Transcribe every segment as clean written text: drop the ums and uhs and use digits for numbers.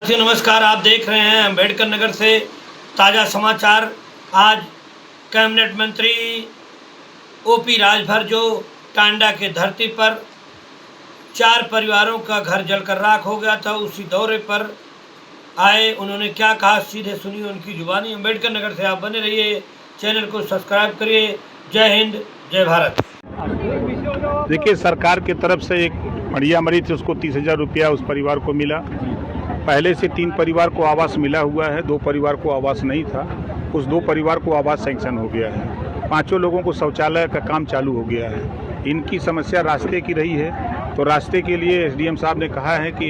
नमस्कार, आप देख रहे हैं अम्बेडकर नगर से ताज़ा समाचार। आज कैबिनेट मंत्री ओपी राजभर जो टांडा के धरती पर 4 परिवारों का घर जलकर राख हो गया था, उसी दौरे पर आए। उन्होंने क्या कहा, सीधे सुनिए उनकी जुबानी। अम्बेडकर नगर से आप बने रहिए, चैनल को सब्सक्राइब करिए। जय हिंद, जय भारत। देखिए, सरकार की तरफ से एक बढ़िया मरी थी, उसको 30,000 रुपया उस परिवार को मिला। पहले से 3 परिवार को आवास मिला हुआ है, 2 परिवार को आवास नहीं था। उस 2 परिवार को आवास सैंक्शन हो गया है। 5 लोगों को शौचालय का काम चालू हो गया है। इनकी समस्या रास्ते की रही है, तो रास्ते के लिए एसडीएम साहब ने कहा है कि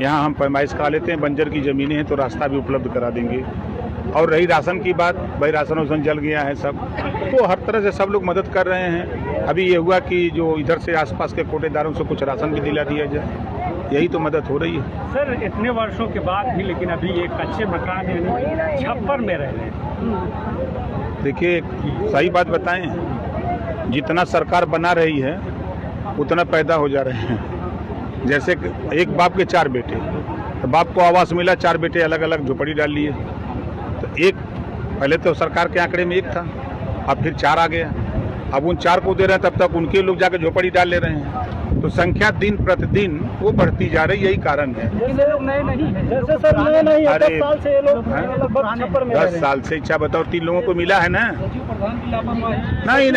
यहाँ हम पैमाइश करा लेते हैं, बंजर की ज़मीनें हैं तो रास्ता भी उपलब्ध करा देंगे। और रही राशन की बात, भाई राशन वासन जल गया है सब, तो हर तरह से सब लोग मदद कर रहे हैं। अभी ये हुआ कि जो इधर से आसपास के कोटेदारों से कुछ राशन भी दिला दिया जाए, यही तो मदद हो रही है। सर, इतने वर्षों के बाद भी लेकिन अभी ये कच्चे मकान यानी छप्पर में रह रहे हैं। देखिए, सही बात बताएं, जितना सरकार बना रही है उतना पैदा हो जा रहे हैं। जैसे एक बाप के 4 बेटे, तो बाप को आवास मिला, 4 बेटे अलग अलग झोपड़ी डाल लिए। तो एक पहले तो सरकार के आंकड़े में 1 था, अब फिर 4 आ गया। अब उन 4 को दे रहे हैं, तब तक उनके लोग जाकर झोपड़ी डाल ले रहे हैं। तो संख्या दिन प्रतिदिन वो बढ़ती जा रही, यही कारण है। नए नहीं है, जैसे सर नए नहीं है, अरे 10 साल से ये लोग लगभग छप्पर में 10 साल से। इच्छा बताओ, 3 लोगों को मिला है ना? नहीं,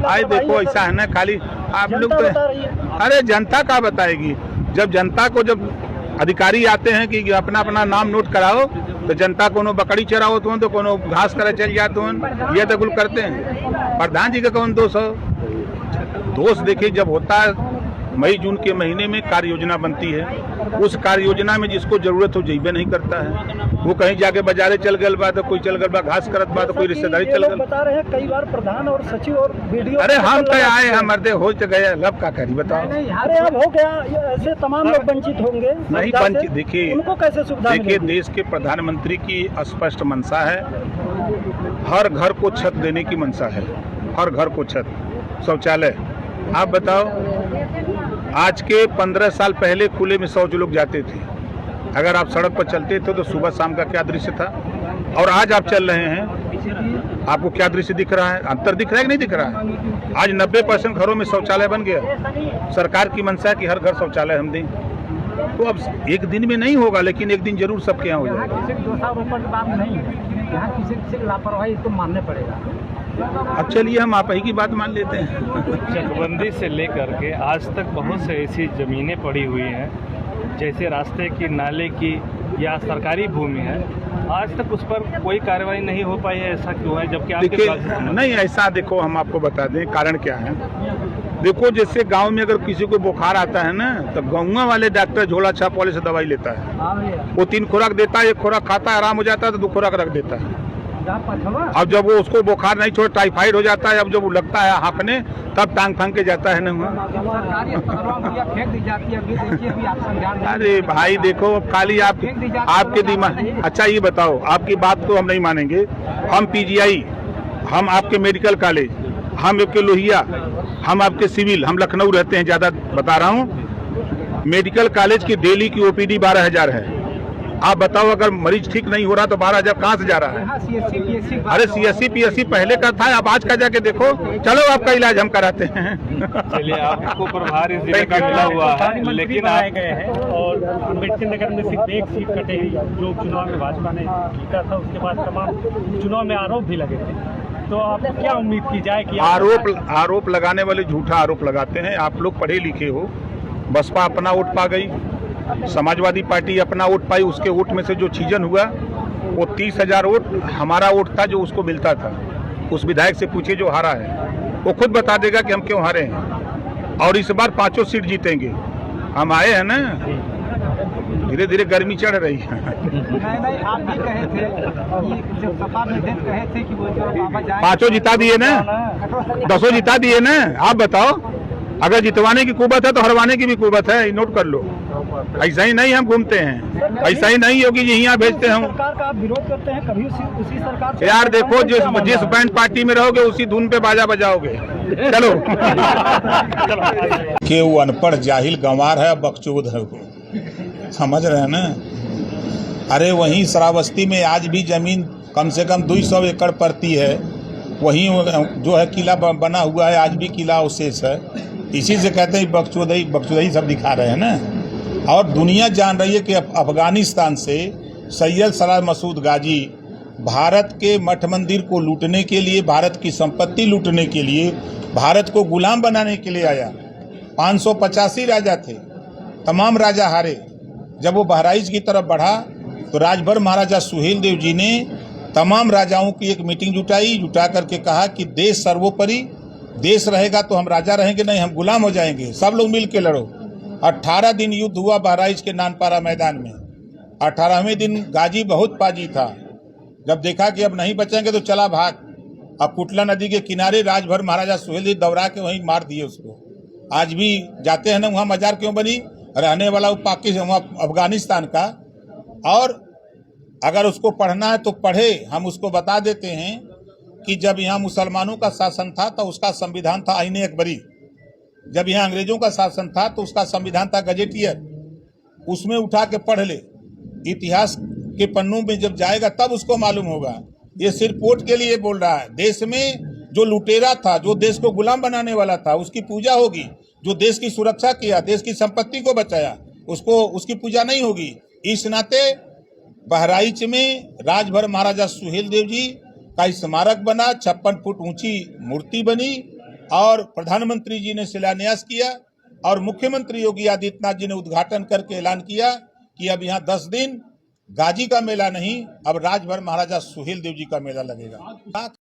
आए देखो, ऐसा है ना, खाली आप लोग तो, अरे जनता क्या बताएगी? जब जनता को, जब अधिकारी आते हैं कि अपना अपना नाम नोट कराओ, तो जनता कोनो बकरी चराओ तो कोनो घास करे चल जाते हो, ये तो गुल करते हैं। प्रधान जी का कौन दोष हो? दोष देखिए, जब होता है मई जून के महीने में कार्य योजना बनती है, उस कार्य योजना में जिसको जरूरत हो जइबे नहीं करता है। वो कहीं जाके बाजारे चल गल बा, तो कोई चल गल बा घास करत बा, तो कोई रिश्तेदारी चल गल। बता रहे हैं कई बार प्रधान और सचिव और वीडियो। अरे हम तो आए हैं, मर्दे हो तो गए, लब का करी बताओ। अरे अब हो गया, ऐसे तमाम लोग वंचित होंगे। नहीं वंचित, देखिए उनको कैसे सुविधा? देखिए, देश के प्रधानमंत्री की स्पष्ट मंशा है, हर घर को छत देने की मंशा है। हर घर को छत, शौचालय। आप बताओ, आज के 15 साल पहले खुले में शौच लोग जाते थे। अगर आप सड़क पर चलते थे तो सुबह शाम का क्या दृश्य था, और आज आप चल रहे हैं, आपको क्या दृश्य दिख रहा है? अंतर दिख रहा है कि नहीं दिख रहा है? आज 90% घरों में शौचालय बन गया। सरकार की मंशा है कि हर घर शौचालय हम दें। तो अब एक दिन में नहीं होगा, लेकिन एक दिन जरूर सबके यहाँ हो जाएगा। किसी दोषारोपण की बात नहीं है, यहाँ किसी की लापरवाही इसको मानने पड़ेगा। अब चलिए, हम आप ही की बात मान लेते हैं। चकबंदी से लेकर के आज तक बहुत से ऐसी ज़मीनें पड़ी हुई हैं, जैसे रास्ते की, नाले की या सरकारी भूमि है, आज तक उस पर कोई कार्रवाई नहीं हो पाई है। ऐसा क्यों है? जबकि देखिए, नहीं ऐसा, देखो हम आपको बता दें कारण क्या है। देखो, जैसे गांव में अगर किसी को बुखार आता है ना, तो गाँव वाले डॉक्टर झोला छाप वाले से दवाई लेता है। वो 3 खुराक देता है, 1 खुराक खाता है, आराम हो जाता है, तो 2 खुराक रख देता है। अब जब वो उसको बुखार नहीं छोड़, टाइफाइड हो जाता है, अब जब वो लगता है हाँकने, तब टांग फांग के जाता है ना। अरे भाई देखो, अब खाली आपके दिमाग। अच्छा ये बताओ, आपकी बात तो हम नहीं मानेंगे। हम पीजीआई, हम आपके मेडिकल कॉलेज, हम आपके लोहिया, हम आपके सिविल, हम लखनऊ रहते हैं, ज़्यादा बता रहा हूँ। मेडिकल कॉलेज की डेली की ओपीडी 12,000 है। आप बताओ, अगर मरीज ठीक नहीं हो रहा तो 12,000 कहाँ से जा रहा है? अरे CSC PSC पहले का था, अब आज का जाके देखो। चलो, आपका इलाज हम कराते हैं। चलिए, आपको प्रभार इस जिले का मिला हुआ है, लेकिन आए गए हैं और अम्बेडकर नगर में सिर्फ 1 सीट कटे हुई, जो चुनाव में भाजपा ने जीता था। उसके बाद तमाम चुनाव में आरोप भी लगे थे। तो आप क्या उम्मीद की जाए कि आरोप लगाने वाले झूठा आरोप लगाते हैं। आप लोग पढ़े लिखे हो। बसपा अपना वोट पा गई, समाजवादी पार्टी अपना वोट पाई। उसके वोट में से जो छीजन हुआ, वो 30,000 वोट हमारा वोट था जो उसको मिलता था। उस विधायक से पूछिए जो हारा है, वो खुद बता देगा कि हम क्यों हारे हैं। और इस बार 5 सीट जीतेंगे। हम आए हैं ना, धीरे धीरे गर्मी चढ़ रही है। नहीं, आप भी कहे थे कि जब सपा में कहे थे कि वो बाबा जाए, 5 जिता दिए ना, 10 जिता दिए ना। आप बताओ, अगर जितवाने की कुवत है तो हरवाने की भी कुवत है, नोट कर लो। ऐसा ही नहीं हम घूमते हैं, ऐसा ही नहीं होगी जी यहाँ भेजते हम। सरकार का आप विरोध करते हैं, कभी उसी सरकार से? यार देखो, जिस बैंड पार्टी में रहोगे उसी धुन पे बाजा बजाओगे। चलो। कि वो अनपढ़ जाहिल गंवार है, बकचोद है, वो समझ रहे हैं ना। अरे वहीं श्रावस्ती में आज भी जमीन कम से कम 200 एकड़ पड़ती है, वहीं जो है किला बना हुआ है, आज भी किला अवशेष है। इसी से कहते हैं बकचोदई सब दिखा रहे हैं ना। और दुनिया जान रही है कि अफगानिस्तान से सैयद सलाह मसूद गाजी भारत के मठ मंदिर को लूटने के लिए, भारत की संपत्ति लूटने के लिए, भारत को गुलाम बनाने के लिए आया। 585 राजा थे, तमाम राजा हारे। जब वो बहराइच की तरफ बढ़ा तो राजभर महाराजा सुहेल देव जी ने तमाम राजाओं की एक मीटिंग जुटा करके कहा कि देश सर्वोपरि, देश रहेगा तो हम राजा रहेंगे, नहीं हम गुलाम हो जाएंगे, सब लोग मिल के लड़ो। 18 दिन युद्ध हुआ बहराइच के नानपारा मैदान में। 18वें दिन गाजी बहुत पाजी था, जब देखा कि अब नहीं बचेंगे तो चला भाग। अब कुटला नदी के किनारे राजभर महाराजा सुहेल देव दौड़ा के वहीं मार दिए उसको। आज भी जाते हैं ना, वहाँ मजार क्यों बनी, रहने वाला वो पाकिस्तान, वहाँ अफगानिस्तान का। और अगर उसको पढ़ना है तो पढ़े, हम उसको बता देते हैं कि जब यहाँ मुसलमानों का शासन था तो उसका संविधान था आईने अकबरी। जब यहाँ अंग्रेजों का शासन था तो उसका संविधान था गजेटियर। उसमें उठा के पढ़ ले, इतिहास के पन्नों में जब जाएगा तब उसको मालूम होगा। ये सिर्फ वोट के लिए बोल रहा है। देश में जो लुटेरा था, जो देश को गुलाम बनाने वाला था, उसकी पूजा होगी। जो देश की सुरक्षा किया, देश की संपत्ति को बचाया, उसकी पूजा नहीं होगी। इस नाते बहराइच में राजभर महाराजा सुहेल देव जी का स्मारक बना, 56 फुट ऊंची मूर्ति बनी और प्रधानमंत्री जी ने शिलान्यास किया और मुख्यमंत्री योगी आदित्यनाथ जी ने उद्घाटन करके ऐलान किया कि अब यहाँ 10 दिन गाजी का मेला नहीं, अब राजभर महाराजा सुहेल देव जी का मेला लगेगा।